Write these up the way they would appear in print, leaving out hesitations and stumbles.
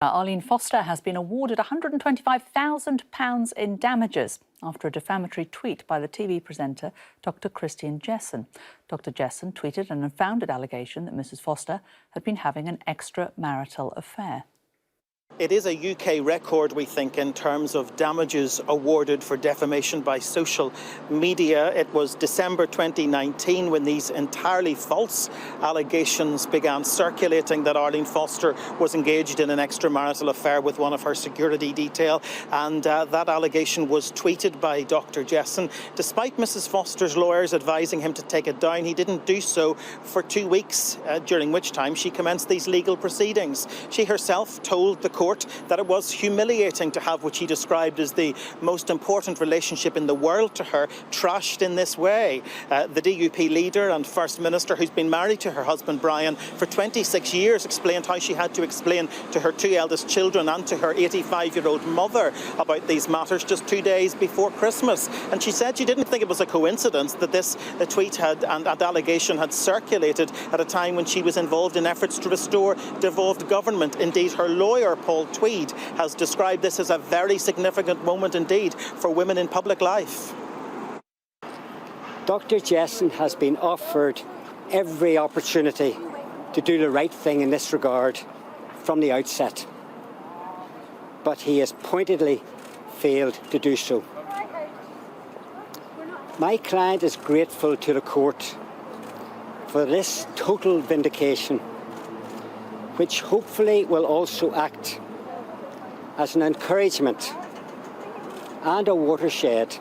Arlene Foster has been awarded £125,000 in damages after a defamatory tweet by the TV presenter Dr Christian Jessen. Dr Jessen tweeted an unfounded allegation that Mrs Foster had been having an extramarital affair. It is a UK record, we think, in terms of damages awarded for defamation by social media. It was December 2019 when these entirely false allegations began circulating that Arlene Foster was engaged in an extramarital affair with one of her security detail, and that allegation was tweeted by Dr Jessen. Despite Mrs Foster's lawyers advising him to take it down, he didn't do so for 2 weeks, during which time she commenced these legal proceedings. She herself told the court that it was humiliating to have what she described as the most important relationship in the world to her trashed in this way. The DUP leader and First Minister, who's been married to her husband Brian for 26 years, explained how she had to explain to her 2 eldest children and to her 85-year-old mother about these matters just 2 days before Christmas. And she said she didn't think it was a coincidence that this tweet and allegation had circulated at a time when she was involved in efforts to restore devolved government. Indeed, her lawyer, Paul Tweed, has described this as a very significant moment indeed for women in public life. Dr Jessen has been offered every opportunity to do the right thing in this regard from the outset, but he has pointedly failed to do so. My client is grateful to the court for this total vindication, which hopefully will also act as an encouragement and a watershed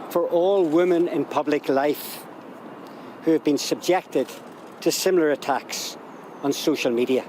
for all women in public life who have been subjected to similar attacks on social media.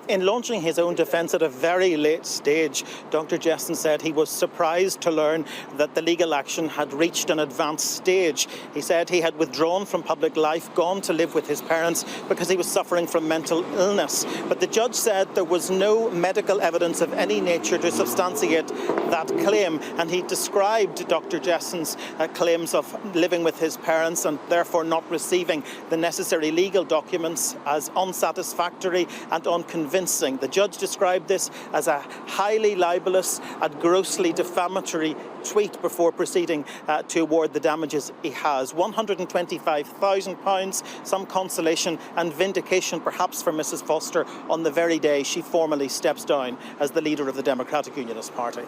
In launching his own defence at a very late stage, Dr Jessen said he was surprised to learn that the legal action had reached an advanced stage. He said he had withdrawn from public life, gone to live with his parents because he was suffering from mental illness. But the judge said there was no medical evidence of any nature to substantiate that claim, and he described Dr Jessen's claims of living with his parents and therefore not receiving the necessary legal documents as unsatisfactory and unconvincing. The judge described this as a highly libellous and grossly defamatory tweet before proceeding to award the damages he has. £125,000, some consolation and vindication perhaps for Mrs Foster on the very day she formally steps down as the leader of the Democratic Unionist Party.